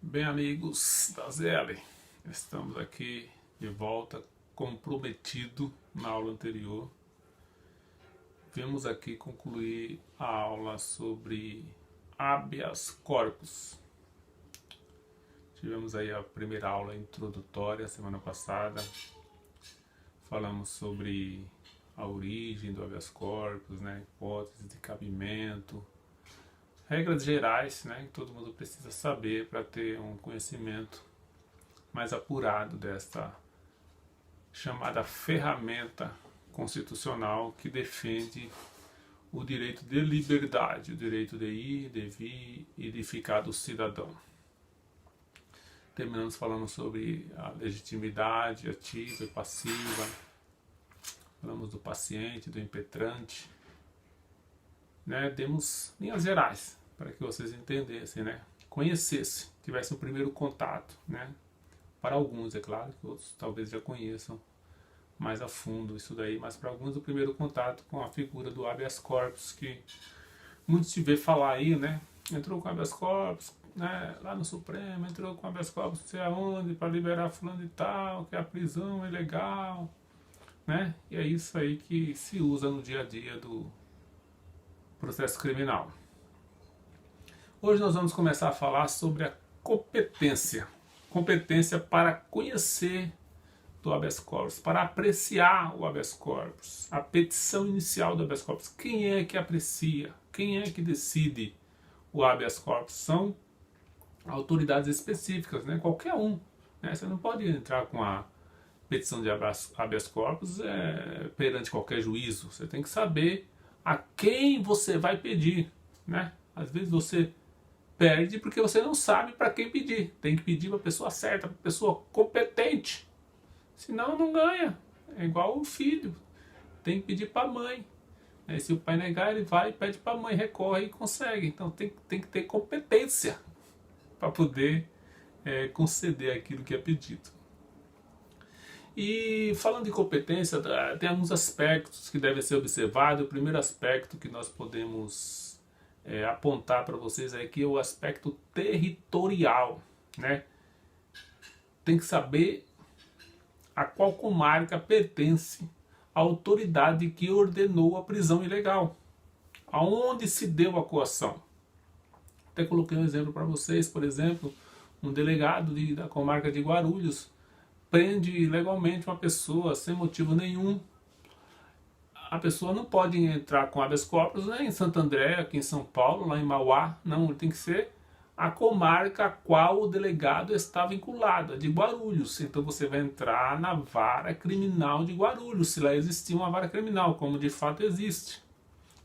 Bem, amigos da ZL, estamos aqui de volta, como prometido na aula anterior. Vimos aqui concluir a aula sobre habeas corpus. Tivemos aí a primeira aula introdutória semana passada. Falamos sobre a origem do habeas corpus, né, hipóteses de cabimento, regras gerais, né, que todo mundo precisa saber para ter um conhecimento mais apurado desta chamada ferramenta constitucional que defende o direito de liberdade, o direito de ir, de vir e de ficar do cidadão. Terminamos falando sobre a legitimidade ativa e passiva, falamos do paciente, do impetrante, né? Demos linhas gerais para que vocês entendessem, né? Conhecessem, tivessem o primeiro contato, né? Para alguns, é claro, que outros talvez já conheçam mais a fundo isso daí, mas para alguns o primeiro contato com a figura do habeas corpus, que muitos se vê falar aí, né? Entrou com habeas corpus, né? Lá no Supremo, entrou com habeas corpus não sei aonde, para liberar fulano e tal, que a prisão é ilegal, né? E é isso aí que se usa no dia a dia do processo criminal. Hoje nós vamos começar a falar sobre a competência. Competência para conhecer do habeas corpus, para apreciar o habeas corpus, a petição inicial do habeas corpus. Quem é que aprecia? Quem é que decide o habeas corpus? São autoridades específicas, né? Qualquer um, né? Você não pode entrar com a petição de habeas corpus perante qualquer juízo. Você tem que saber a quem você vai pedir, né? Às vezes você perde porque você não sabe para quem pedir. Tem que pedir para a pessoa certa, para a pessoa competente. Senão não ganha. É igual o filho. Tem que pedir para a mãe. Se o pai negar, ele vai e pede para a mãe, recorre e consegue. Então tem que ter competência para poder conceder aquilo que é pedido. E falando de competência, tem alguns aspectos que devem ser observados. O primeiro aspecto que nós podemos apontar para vocês aqui é o aspecto territorial, né? Tem que saber a qual comarca pertence a autoridade que ordenou a prisão ilegal. Aonde se deu a coação? Até coloquei um exemplo para vocês, por exemplo, um delegado da comarca de Guarulhos prende ilegalmente uma pessoa sem motivo nenhum. A pessoa não pode entrar com habeas corpus, né, em Santo André, aqui em São Paulo, lá em Mauá. Não, tem que ser a comarca a qual o delegado está vinculado, a de Guarulhos. Então você vai entrar na vara criminal de Guarulhos, se lá existir uma vara criminal, como de fato existe.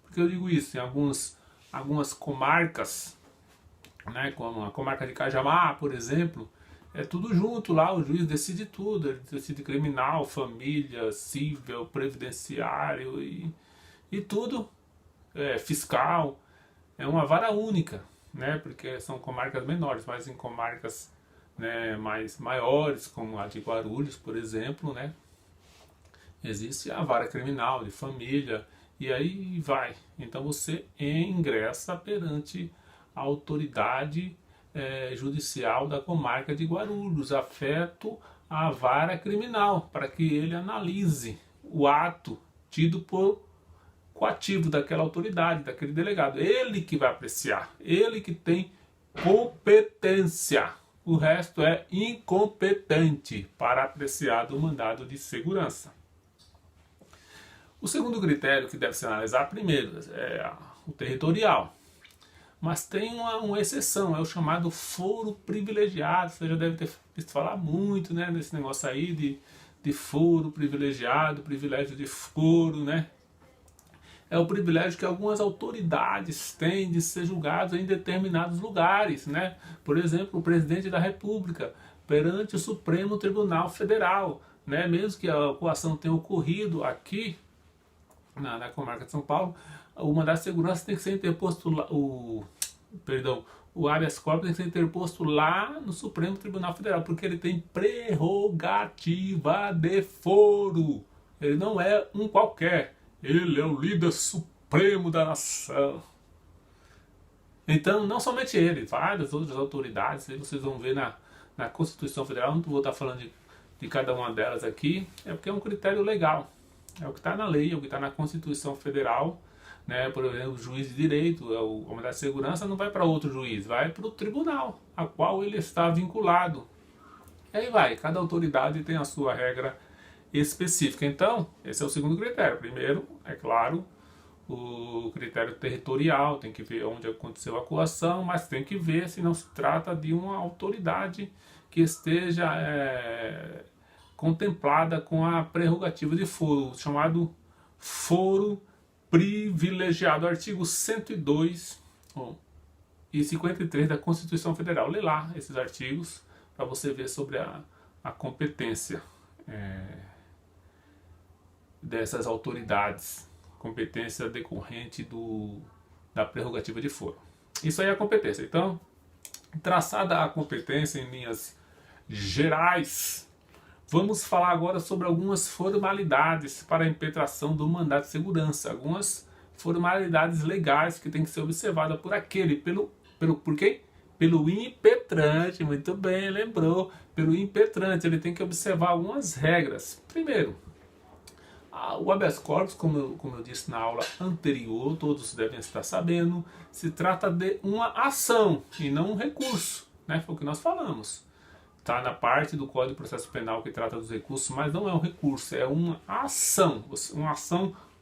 Por que eu digo isso? Em algumas comarcas, né, como a comarca de Cajamar, por exemplo, é tudo junto lá, o juiz decide tudo, ele decide criminal, família, civil, previdenciário e tudo, fiscal, é uma vara única, né, porque são comarcas menores, mas em comarcas, né, mais maiores, como a de Guarulhos, por exemplo, né, existe a vara criminal de família, e aí vai. Então você ingressa perante a autoridade judicial da comarca de Guarulhos, afeto à vara criminal, para que ele analise o ato tido por coativo daquela autoridade, daquele delegado. Ele que vai apreciar, ele que tem competência. O resto é incompetente para apreciar do mandado de segurança. O segundo critério que deve ser analisado primeiro é o territorial. Mas tem uma exceção, é o chamado foro privilegiado. Você já deve ter visto falar muito, né, desse negócio aí de foro privilegiado, privilégio de foro, né? É o privilégio que algumas autoridades têm de ser julgados em determinados lugares, né? Por exemplo, o presidente da República perante o Supremo Tribunal Federal, né? Mesmo que a coação tenha ocorrido aqui na comarca de São Paulo, o mandado de segurança tem que ser interposto o habeas corpus tem que ser interposto lá no Supremo Tribunal Federal, porque ele tem prerrogativa de foro. Ele não é um qualquer, ele é o líder supremo da nação. Então, não somente ele, várias outras autoridades, aí vocês vão ver na Constituição Federal, não vou estar falando de cada uma delas aqui, é porque é um critério legal. É o que está na lei, é o que está na Constituição Federal, né? Por exemplo, o juiz de direito, o homem da segurança não vai para outro juiz, vai para o tribunal, a qual ele está vinculado. E aí vai, cada autoridade tem a sua regra específica. Então, esse é o segundo critério. Primeiro, é claro, o critério territorial, tem que ver onde aconteceu a coação, mas tem que ver se não se trata de uma autoridade que esteja contemplada com a prerrogativa de foro, chamado foro privilegiado, artigo 102 e 53 da Constituição Federal. Lê lá esses artigos para você ver sobre a competência dessas autoridades, competência decorrente da prerrogativa de foro. Isso aí é a competência. Então, traçada a competência em linhas gerais, vamos falar agora sobre algumas formalidades para a impetração do mandado de segurança. Algumas formalidades legais que tem que ser observada por aquele, por quem? Pelo impetrante, muito bem, lembrou. Pelo impetrante, ele tem que observar algumas regras. Primeiro, o habeas corpus, como eu disse na aula anterior, todos devem estar sabendo, se trata de uma ação e não um recurso, né? Foi o que nós falamos. Está na parte do Código de Processo Penal que trata dos recursos, mas não é um recurso, é uma ação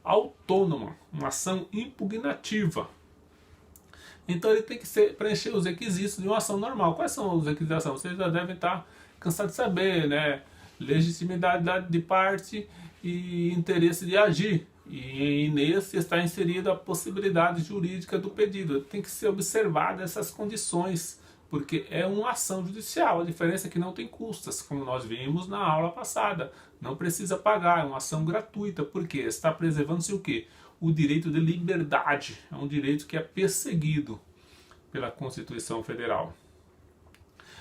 autônoma, uma ação impugnativa. Então ele tem que preencher os requisitos de uma ação normal. Quais são os requisitos da ação? Vocês já devem estar cansados de saber, né? Legitimidade de parte e interesse de agir. E nesse está inserida a possibilidade jurídica do pedido. Tem que ser observada essas condições, porque é uma ação judicial. A diferença é que não tem custas, como nós vimos na aula passada. Não precisa pagar, é uma ação gratuita. Por quê? Está preservando-se o quê? O direito de liberdade. É um direito que é perseguido pela Constituição Federal.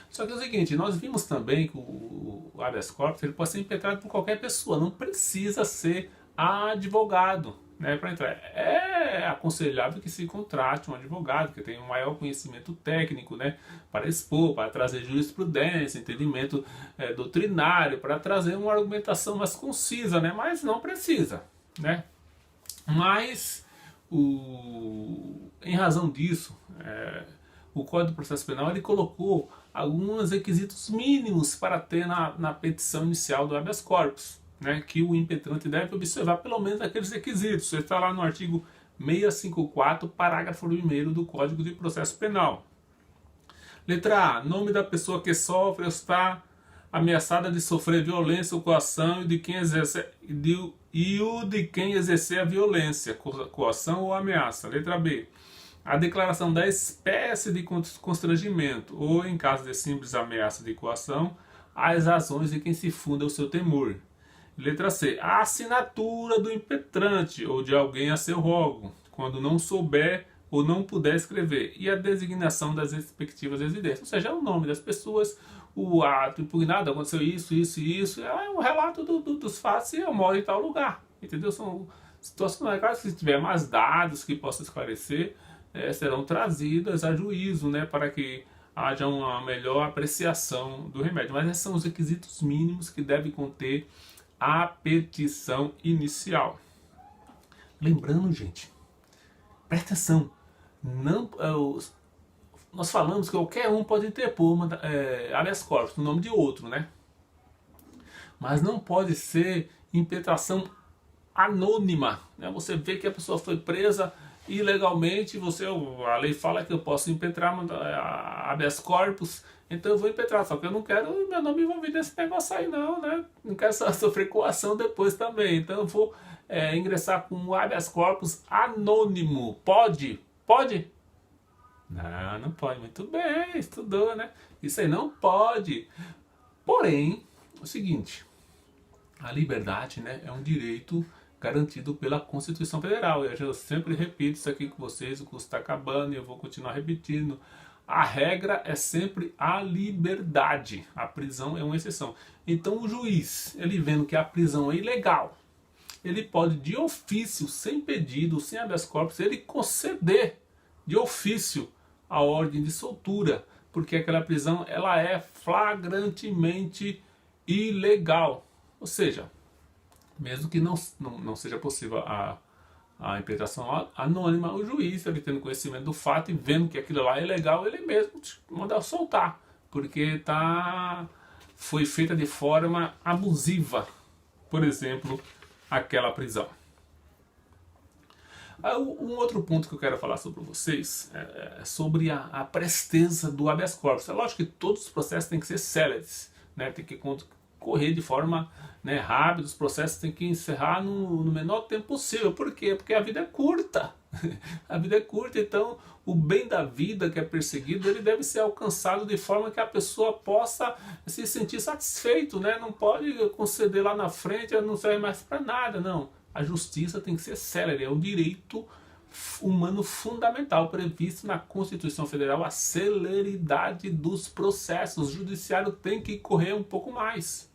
Só que é o seguinte, nós vimos também que o habeas corpus ele pode ser impetrado por qualquer pessoa, não precisa ser advogado, né, para entrar. É aconselhável que se contrate um advogado que tenha um maior conhecimento técnico, né, para expor, para trazer jurisprudência, entendimento doutrinário, para trazer uma argumentação mais concisa, né, mas não precisa, né. Mas, em razão disso, o Código de Processo Penal ele colocou alguns requisitos mínimos para ter na petição inicial do habeas corpus, né, que o impetrante deve observar pelo menos aqueles requisitos. Isso está lá no artigo 654, parágrafo 1º do Código de Processo Penal. Letra A. Nome da pessoa que sofre ou está ameaçada de sofrer violência ou coação e o de quem exercer a violência, coação ou ameaça. Letra B. A declaração da espécie de constrangimento ou, em caso de simples ameaça de coação, as razões de quem se funda o seu temor. Letra C. A assinatura do impetrante ou de alguém a seu rogo, quando não souber ou não puder escrever, e a designação das respectivas residências. Ou seja, é o nome das pessoas, o ato impugnado, aconteceu isso, isso e isso, é um relato dos fatos e eu moro em tal lugar. Entendeu? São situações, claro, se tiver mais dados que possam esclarecer, serão trazidas a juízo, né, para que haja uma melhor apreciação do remédio. Mas esses são os requisitos mínimos que deve conter a petição inicial. Lembrando, gente, presta atenção, não, nós falamos que qualquer um pode interpor habeas corpus no nome de outro, né? Mas não pode ser impetração anônima, né? Você vê que a pessoa foi presa ilegalmente, a lei fala que eu posso impetrar habeas corpus, então eu vou impetrar, só que eu não quero meu nome envolvido nesse negócio aí não, né? Não quero sofrer coação depois também, então eu vou ingressar com um habeas corpus anônimo. Pode? Pode? Não, não pode. Muito bem, estudou, né? Isso aí não pode. Porém, é o seguinte, a liberdade, né, é um direito garantido pela Constituição Federal. Eu sempre repito isso aqui com vocês, o curso está acabando e eu vou continuar repetindo. A regra é sempre a liberdade. A prisão é uma exceção. Então o juiz, ele vendo que a prisão é ilegal, ele pode de ofício, sem pedido, sem habeas corpus, ele conceder de ofício a ordem de soltura, porque aquela prisão ela é flagrantemente ilegal. Ou seja, mesmo que não seja possível a impetração anônima, o juiz, ele tendo conhecimento do fato e vendo que aquilo lá é legal, ele mesmo manda soltar, porque foi feita de forma abusiva, por exemplo, aquela prisão. Um outro ponto que eu quero falar sobre vocês é sobre a presteza do habeas corpus. É lógico que todos os processos têm que ser céleres, né? Tem que correr de forma, né, rápida, os processos têm que encerrar no menor tempo possível. Por quê? Porque a vida é curta. A vida é curta, então o bem da vida que é perseguido, ele deve ser alcançado de forma que a pessoa possa se sentir satisfeito, né? Não pode conceder lá na frente, não serve mais para nada, não. A justiça tem que ser célere, é um direito humano fundamental previsto na Constituição Federal, a celeridade dos processos. O judiciário tem que correr um pouco mais,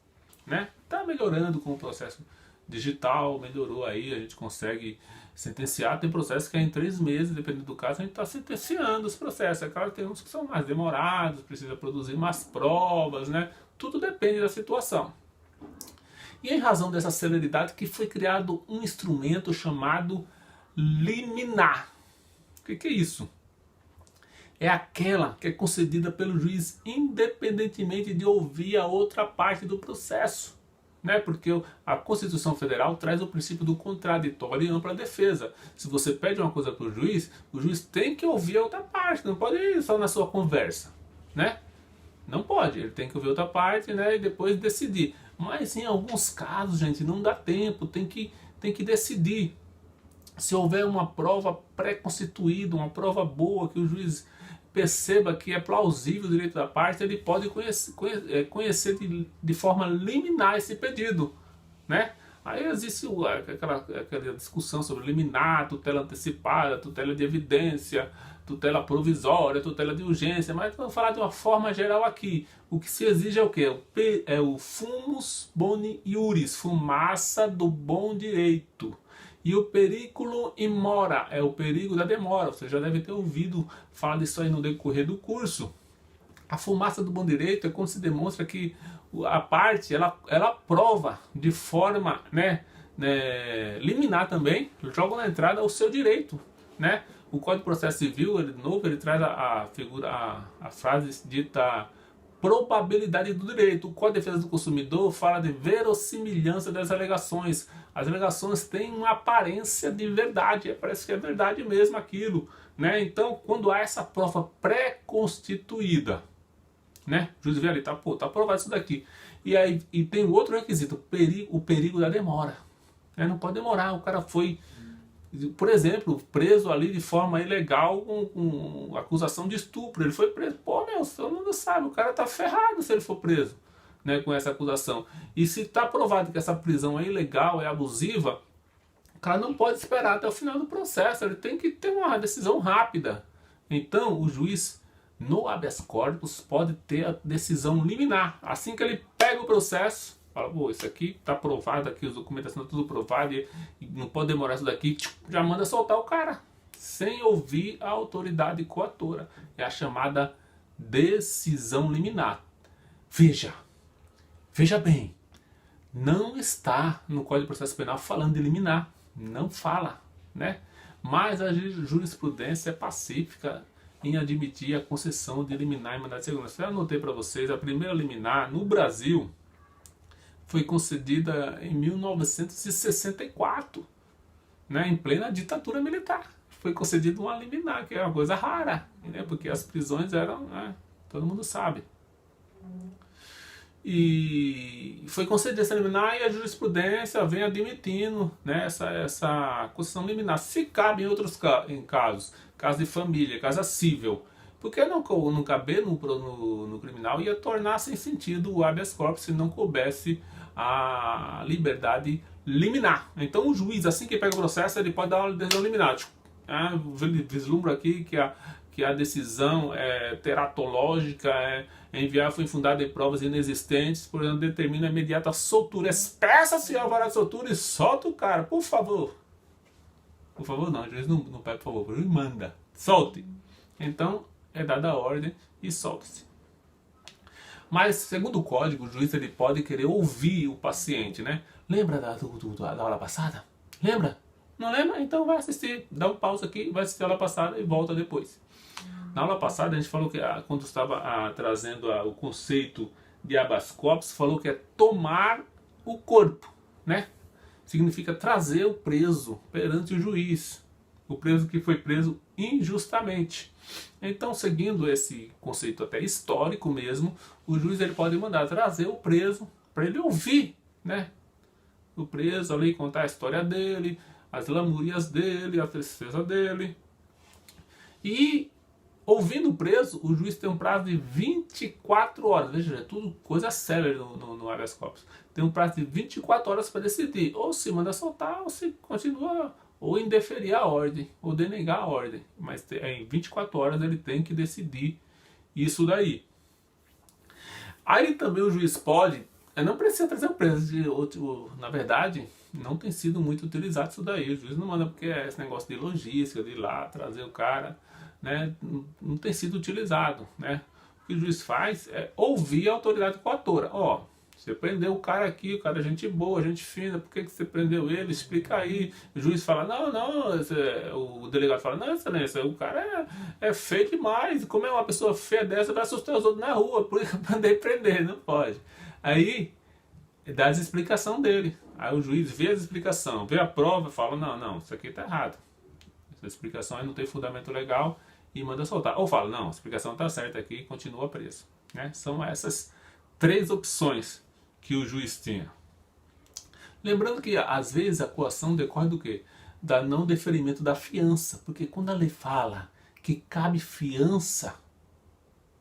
né? Tá melhorando com o processo digital, melhorou aí, a gente consegue sentenciar. Tem processos que é em 3 meses, dependendo do caso, a gente está sentenciando os processos. É claro que tem uns que são mais demorados, precisa produzir mais provas, né? Tudo depende da situação. E em razão dessa celeridade que foi criado um instrumento chamado liminar. O que é isso? É aquela que é concedida pelo juiz independentemente de ouvir a outra parte do processo, né? Porque a Constituição Federal traz o princípio do contraditório e ampla defesa. Se você pede uma coisa para o juiz tem que ouvir a outra parte, não pode ir só na sua conversa, né? Não pode, ele tem que ouvir outra parte, né, e depois decidir. Mas em alguns casos, gente, não dá tempo, tem que decidir. Se houver uma prova pré-constituída, uma prova boa, que o juiz perceba que é plausível o direito da parte, ele pode conhecer de forma liminar esse pedido, né? Aí existe aquela discussão sobre liminar, tutela antecipada, tutela de evidência, tutela provisória, tutela de urgência, mas vamos falar de uma forma geral aqui. O que se exige é o quê? É o fumus boni iuris, fumaça do bom direito. E o periculum in mora, é o perigo da demora. Você já deve ter ouvido falar disso aí no decorrer do curso. A fumaça do bom direito é quando se demonstra que a parte, ela prova de forma, liminar também, joga na entrada o seu direito, né? O Código de Processo Civil, ele traz a frase dita probabilidade do direito. O Código de Defesa do Consumidor fala de verossimilhança das alegações. As alegações têm uma aparência de verdade, parece que é verdade mesmo aquilo, né? Então, quando há essa prova pré-constituída, né? O juiz vê ali, tá aprovado isso daqui. E tem outro requisito, o perigo da demora. Não pode demorar, o cara foi, por exemplo, preso ali de forma ilegal com acusação de estupro. Ele foi preso. Pô, todo mundo sabe, o cara tá ferrado se ele for preso, né, com essa acusação. E se tá provado que essa prisão é ilegal, é abusiva, o cara não pode esperar até o final do processo. Ele tem que ter uma decisão rápida. Então, o juiz, no habeas corpus, pode ter a decisão liminar. Assim que ele pega o processo, fala, pô, isso aqui está provado, aqui os documentos estão tudo provado, e não pode demorar isso daqui, já manda soltar o cara, sem ouvir a autoridade coatora. É a chamada decisão liminar. Veja bem, não está no Código de Processo Penal falando de liminar, não fala, né? Mas a jurisprudência é pacífica em admitir a concessão de liminar em mandado de segurança. Eu anotei para vocês, a primeira liminar no Brasil foi concedida em 1964, né, em plena ditadura militar. Foi concedida uma liminar, que é uma coisa rara, né, porque as prisões eram, né, todo mundo sabe. E foi concedida essa liminar e a jurisprudência vem admitindo, né, essa concessão liminar. Se cabe em outros casos de família, casa civil, porque não caber no criminal, ia tornar sem sentido o habeas corpus se não coubesse a liberdade liminar. Então o juiz, assim que pega o processo, ele pode dar uma decisão liminar. Vislumbro aqui que a decisão teratológica, enviar foi infundada em provas inexistentes, por exemplo, determina a imediata soltura. Peça-se a alvará de soltura e solta o cara, por favor. Por favor, não, o juiz não pede, por favor, o juiz manda, solte. Então, é dada a ordem e solta-se. Mas, segundo o código, o juiz ele pode querer ouvir o paciente, né? Lembra da aula passada? Lembra? Não lembra? Então vai assistir, dá um pause aqui, vai assistir a aula passada e volta depois. Na aula passada a gente falou que quando estava trazendo o conceito de habeas corpus, falou que é tomar o corpo, né? Significa trazer o preso perante o juiz, o preso que foi preso injustamente. Então, seguindo esse conceito até histórico mesmo, o juiz ele pode mandar trazer o preso para ele ouvir, né? O preso ali, contar a história dele, as lamúrias dele, a tristeza dele. E ouvindo o preso, o juiz tem um prazo de 24 horas. Veja, é tudo coisa séria no habeas corpus. Tem um prazo de 24 horas para decidir. Ou se manda soltar, ou se continua, ou indeferir a ordem, ou denegar a ordem. Mas em 24 horas ele tem que decidir isso daí. Aí também o juiz pode, não precisa trazer o preso, na verdade, não tem sido muito utilizado isso daí. O juiz não manda porque é esse negócio de logística, de ir lá trazer o cara, né? Não tem sido utilizado, né? O que o juiz faz é ouvir a autoridade coatora. Ó, você prendeu o cara aqui, o cara é gente boa, gente fina, por que você prendeu ele? Explica aí. O juiz fala, o delegado fala, não, excelência, o cara é feio demais, como é uma pessoa feia dessa, vai assustar os outros na rua, por isso que eu mandei prender, não pode. Aí, dá a explicação dele. Aí o juiz vê a explicação, vê a prova e fala, não, isso aqui tá errado. Essa explicação aí não tem fundamento legal e manda soltar. Ou fala, não, a explicação tá certa aqui e continua preso. Né? São essas 3 opções que o juiz tinha. Lembrando que às vezes a coação decorre do quê? Da não deferimento da fiança. Porque quando a lei fala que cabe fiança,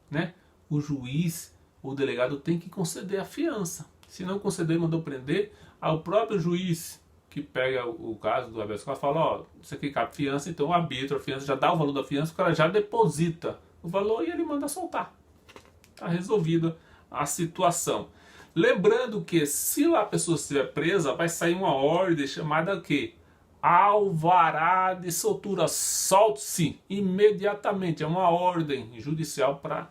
né, o juiz ou o delegado tem que conceder a fiança. Se não conceder e mandou prender, ao próprio juiz que pega o caso do habeas corpus fala, ó, isso aqui cabe fiança, então o arbítrio, a fiança já dá o valor da fiança, o cara já deposita o valor e ele manda soltar. Está resolvida a situação. Lembrando que se a pessoa estiver presa, vai sair uma ordem chamada que alvará de soltura, solte-se imediatamente. É uma ordem judicial para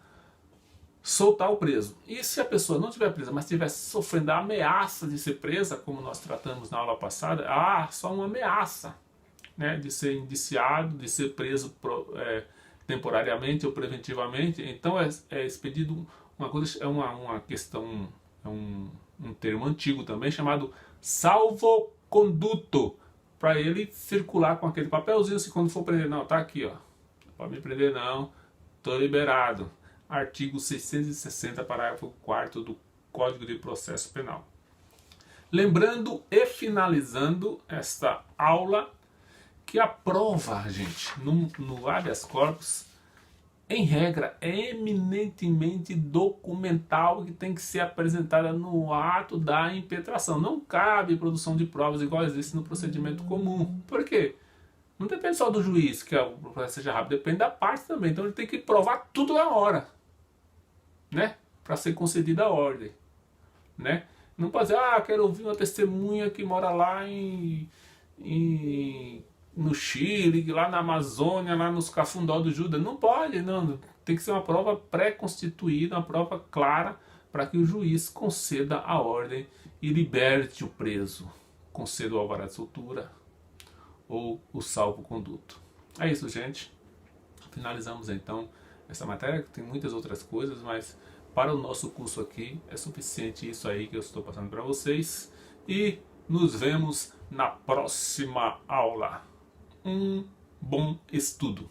soltar o preso. E se a pessoa não estiver presa, mas estiver sofrendo a ameaça de ser presa, como nós tratamos na aula passada, só uma ameaça, né, de ser indiciado, de ser preso temporariamente ou preventivamente. Então é expedido uma coisa, é uma questão, é um termo antigo também chamado salvo-conduto, para ele circular com aquele papelzinho, se quando for prender, não, tá aqui, ó, não pode me prender não, tô liberado. Artigo 660, parágrafo 4º do Código de Processo Penal. Lembrando e finalizando esta aula, que a prova, gente, no habeas corpus, em regra, é eminentemente documental, que tem que ser apresentada no ato da impetração. Não cabe produção de provas igual existe no procedimento comum. Por quê? Não depende só do juiz, que o processo seja rápido, depende da parte também. Então ele tem que provar tudo na hora, né? Para ser concedida a ordem, né? Não pode dizer, quero ouvir uma testemunha que mora lá no Chile, lá na Amazônia, lá nos Cafundó do Judas. Não pode, não. Tem que ser uma prova pré-constituída, uma prova clara, para que o juiz conceda a ordem e liberte o preso, conceda o alvará de soltura ou o salvo-conduto. É isso, gente. Finalizamos então essa matéria, que tem muitas outras coisas, mas para o nosso curso aqui é suficiente isso aí que eu estou passando para vocês. E nos vemos na próxima aula. Um bom estudo!